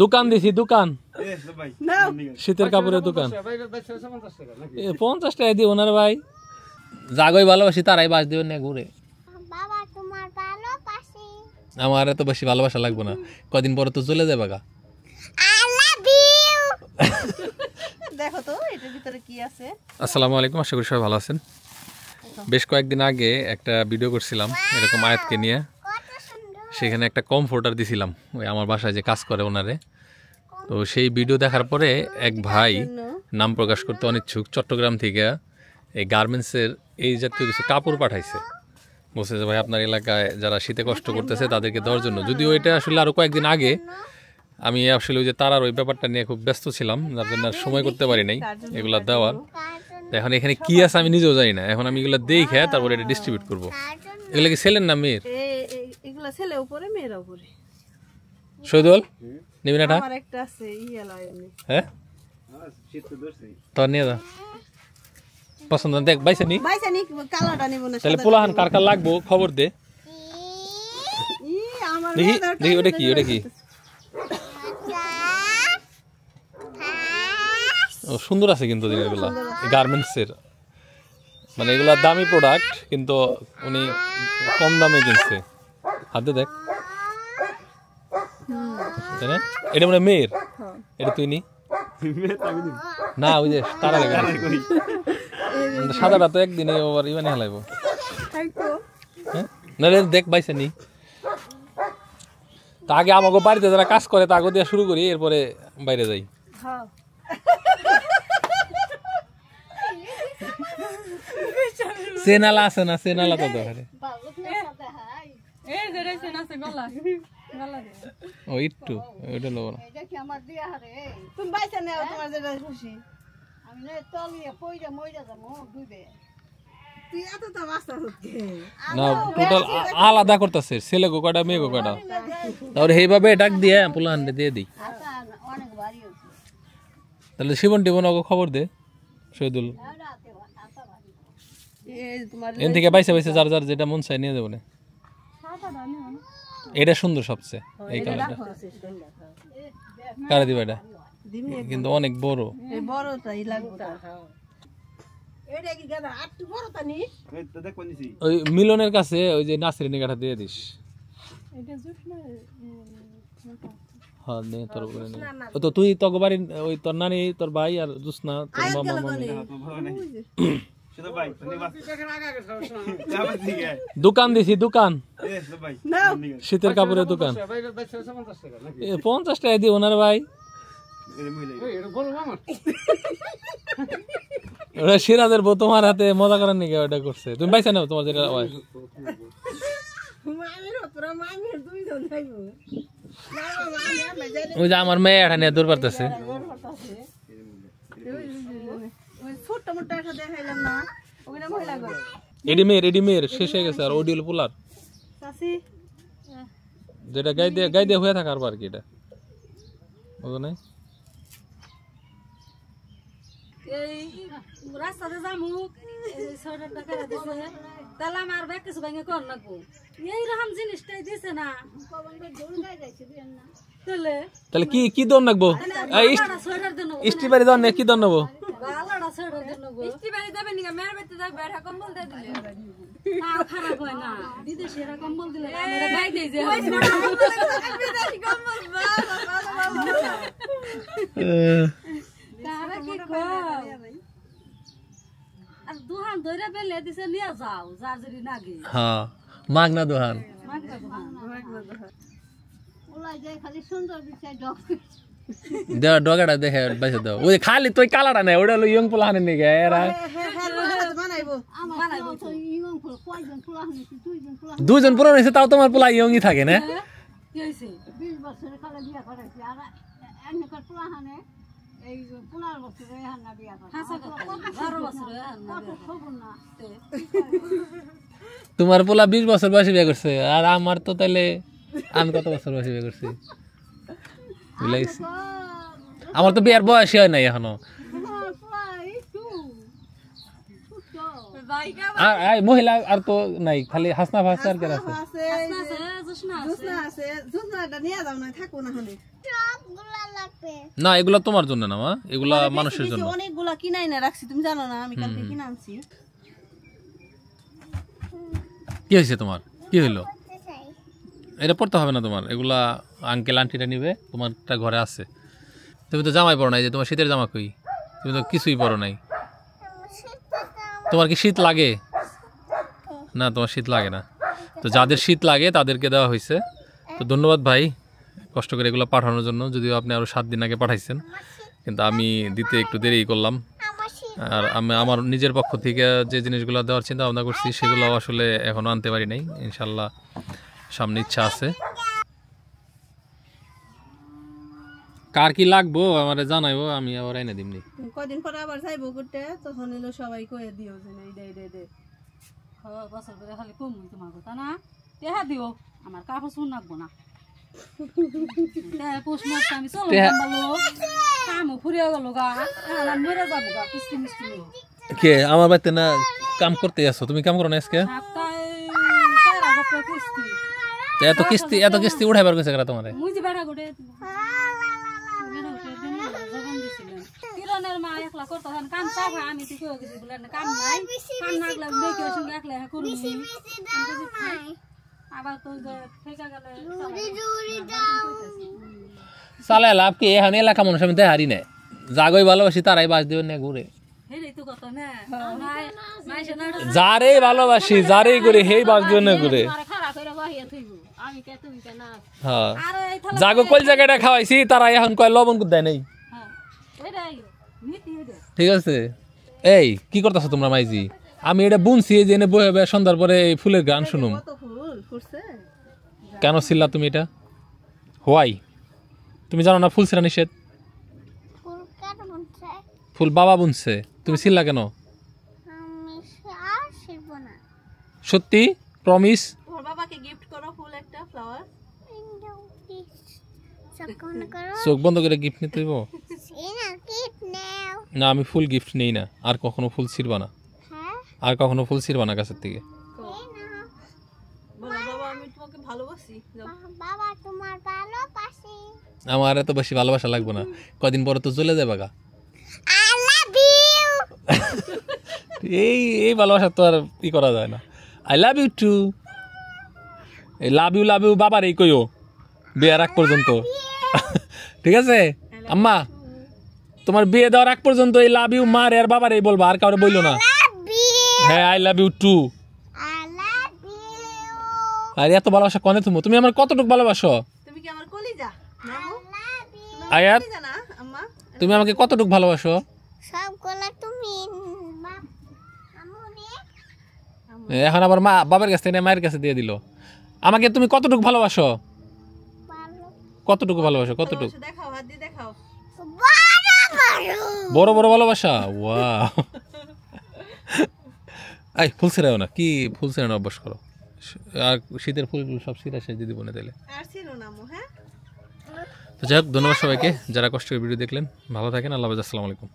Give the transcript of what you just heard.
দোকান দিছি দোকান শীতের কাপড়ের দোকান 50 টাকা দিও না রে ভাই জাগই ভালোবাসি তারাই বাস দিবেন না ঘুরে আমার এত বেশি ভালোবাসা লাগবে না কদিন পরে তো চলে যাবে গা দেখো তো এটার ভিতরে কি আছে আসসালামু আলাইকুম আশা করি সবাই ভালো আছেন বেশ কয়েকদিন আগে একটা ভিডিও করছিলাম এরকম আয়াতকে নিয়ে সেখানে একটা কমফোর্টার দিছিলাম ওই আমার বাসায় যে কাজ করে ওনারে তো সেই ভিডিও দেখার পরে এক ভাই নাম প্রকাশ করতে অনিচ্ছুক চট্টগ্রাম থেকে এই গার্মেন্টসের এই জাতীয় কিছু কাপড় পাঠাইছে বলছে যে ভাই আপনার এলাকায় যারা শীতে কষ্ট করতেছে তাদেরকে দেওয়ার জন্য যদিও এটা আসলে আরও কয়েকদিন আগে আমি আসলে ওই যে তারার ওই ব্যাপারটা নিয়ে খুব ব্যস্ত ছিলাম যার জন্য আর সময় করতে পারি নাই এগুলো দেওয়ার এখন এখানে কি আছে আমি নিজেও জানি না এখন আমি এগুলো দেখে তারপরে এটা ডিস্ট্রিবিউট করবো এগুলো কি ছেলের না মেয়ের এগুলা ছেলে উপরে মেয়ের উপরে শহীদুল নিবি না আমার একটা আছে হ্যাঁ তোর নিয়ে যা পছন্দ দেখ বাইসানি কালারটা নিব না তাহলে পোলাহান কার কার লাগবো খবর দে দেখি দেখি ওটা কি ও সুন্দর আছে কিন্তু জিনিসগুলো গার্মেন্টসের মানে এগুলা দামি প্রোডাক্ট কিন্তু উনি কম দামে কিনছে হাতে দেখ এটা মানে মেয়ের এটা তুই নি না ওই যে তারা লেগে সাদাটা তো একদিনে ওভার ইমানে হেলাইব হ্যাঁ না দেখ বাইসে নি তা আগে আমাকে বাড়িতে যারা কাজ করে তা আগে দিয়ে শুরু করি এরপরে বাইরে যাই সেনালা আছে না সেনালা তো দরকারে ও একটু ওইটা লোক না না টোটাল আলাদা করতেছে ছেলে গোকাটা মেয়ে গোকাটা তারপরে সেইভাবে ডাক দিয়ে পোলান দিয়ে দিই তাহলে শিবন টিবন ওকে খবর দে শহীদুল এন থেকে বাইসে বাইসে যার যার যেটা মন চাই নিয়ে যাবো না এটা সুন্দর সবচেয়ে এই কালারটা কারা দিবা এটা কিন্তু অনেক বড় ওই মিলনের কাছে ওই যে নাসির নিগাটা দিয়ে দিস হ্যাঁ নে তোর করে নে তো তুই তোর বাড়ি ওই তোর নানি তোর ভাই আর জুসনা তোর মামা মামি দোকান দিছি দোকান শীতের কাপড়ের দোকান 50 টাকা দিও না রে ভাই ওরা সিরাজের বউ তোমার হাতে মজা করার নাকি ওটা করছে তুমি পাইছা না তোমার যেটা ওই যে আমার মেয়ে এটা নিয়ে দূর পারতেছে রেডিমেড শেষ হয়ে গেছে আর ওডিওল পোলার যেটা গাই দিয়ে হয়ে থাকার আর কি এটা বুঝো নাই রাস্তাতে যামু সোয়েটারটা কেটে দিছে তাহলে আমার ব্যাগ কিছু ভেঙে কর লাগবো এইরকম জিনিসটাই দিছে না তাহলে কি কি দন লাগবো ইস্টিবাড়ি দন কি দন নেবো খারাপ হয় না বিদেশে এরা কম্বল দিলে গাই দেয় যে দুহান ধরে পেলে দিছে নিয়ে যাও যার যদি নাগে হ্যাঁ মাগনা দুহান ডগাটা দেখে বাইসে দাও ওই খালি তুই কালাটা নাই ওটা হলো ইয়ং পোলা হানে নিগে এরা দুইজন পুরান হয়েছে তাও তোমার পোলা ইয়ংই থাকে না তোমার পোলা 20 বছর বয়সে বিয়ে করছে আর আমার তো তাহলে আমি কত বছর বয়সে বিয়ে করছি আমার তো বিয়ার বয়সই হয় নাই এখনো মহিলা আর তো নাই খালি হাসনা ভাষা আর কেন আছে না এগুলা তোমার জন্য না মা, এগুলা বেশি মানুষের বেশি জন্য। অনেকগুলা কিনাই না রাখছি, তুমি জানো না আমি কালকে কিনে আনছি। কি হয়েছে তোমার, কি হইলো? এটা পড়তে হবে না তোমার, এগুলা আঙ্কেল আন্টিটা নিবে, তোমারটা ঘরে আছে। তুমি তো জামাই পরো নাই, যে তোমার শীতের জামা কই? তুমি তো কিছুই পরো নাই। তোমার কি শীত লাগে? না তোমার শীত লাগে না। তো যাদের শীত লাগে তাদেরকে দেওয়া হয়েছে। তো ধন্যবাদ ভাই কষ্ট করে এগুলো পাঠানোর জন্য, যদিও আপনি আরও 7 দিন আগে পাঠাইছেন, কিন্তু আমি দিতে একটু দেরি করলাম। আর আমি আমার নিজের পক্ষ থেকে যে জিনিসগুলো দেওয়ার চিন্তা ভাবনা করছি সেগুলো আসলে এখনও আনতে পারি নাই, ইনশাল্লাহ সামনে ইচ্ছা আছে। কার কি লাগবো আমার জানাইবো, আমি আবার এনে দিমনি। কদিন পরে আবার যাইবো ঘুরতে, তখন এলো সবাই কয়ে দিও যে দে। বছর করে খালি কম তোমার কথা না, টেহা দিও, আমার কাপড় শুন রাখবো না। পুষ মাস আমি চলো কামও ফুরিয়ে গেল গা, মরে যাবো গা কিস্তি মিস্তি নিয়ে। কে আমার বাড়িতে না কাম করতে আসো? তুমি কাম করো না আজকে? সপ্তাহে 4,000 টাকা কিস্তি। এত কিস্তি উঠাইবার গেছে কারা তোমারে? মুই যে বেড়া গোটে জবান দিছিলেন কিরণের মা একলা করতে কাম চাপ, আমি তো কেউ গেছি বলে কাম নাই, কাম না লাগলে দেখে সঙ্গে একলা করবি। আবার তো যে ঠেকা গেলে চালে লাভ কি? এখানে এলাকা মানুষ আমি দেখারি না, জাগই ভালোবাসি তারাই বাস দেবেন না ঘুরে। যারে ভালোবাসি যারেই করে হেই বাস দেবেন না ঘুরে। হ্যাঁ জাগো কল জায়গাটা খাওয়াইছি তারা এখন কয় লবণ দেয় নাই। ঠিক আছে এই কি করতেছো তোমরা মাইজি? আমি এটা বুনছি যে এনে বয়ে বয়ে সন্ধ্যার পরে এই ফুলের গান শুনুম। কত ফুল ফুটছে। কেন ছিলা তুমি এটা? হোয়াই? তুমি জানো না ফুল ছিলা নিষেধ? ফুল বাবা বুনছে, তুমি ছিলা কেন? সত্যি প্রমিস? ওর বাবাকে গিফট করো ফুল একটা, ফ্লাওয়ার। চোখ বন্ধ করে গিফট নিতে হইব না? আমি ফুল গিফট নেই না, আর কখনো ফুল ছিড়বা না, আর কখনো ফুল ছিড়বা না গাছের থেকে। বলো বাবা আমি তোমাকে ভালোবাসি। বাবা তোমার ভালোবাসি। আমার এত বেশি ভালোবাসা লাগবে না, কদিন পরে তো চলে যাবে গা। I love you. এই ভালোবাসা তো আর ই করা যায় না। I love you too. এই লাভ ইউ বাবার এই কইও বিয়ের আগ পর্যন্ত। ঠিক আছে আম্মা, তোমার বিয়ে দেওয়ার আগ পর্যন্ত এই লাভ ইউ মার আর বাবার এই বলবা, আর কাউরে বইলো না। হ্যাঁ আই লাভ ইউ টু। আর এত ভালোবাসা কনে তুমি আমার কতটুকু ভালোবাসো? তুমি কি আমার কলিজা? নাও আয়াত কলিজা না আম্মা? তুমি আমাকে কতটুকু ভালোবাসো? সবগুলা তুমি এখন আবার মা বাবার কাছ থেকে মায়ের কাছে দিয়ে দিল। আমাকে তুমি কতটুকু ভালোবাসো? কতটুকু ভালোবাসো? কতটুকু? দেখাও, হাত দিয়ে দেখাও। বড় বড় ভালোবাসা। ওয়াও। আই ফুল ছিড়াও না, কি ফুল ছিড়ানো অভ্যাস করো। আর শীতের ফুল সব ছিঁড়া শেষ দিদি বনে দিলে। আর ছিল না আম্মু। হ্যাঁ তো যাই হোক ধন্যবাদ সবাইকে যারা কষ্ট করে ভিডিও দেখলেন। ভালো থাকেন, আল্লাহ হাফেজ, আসসালামু আলাইকুম।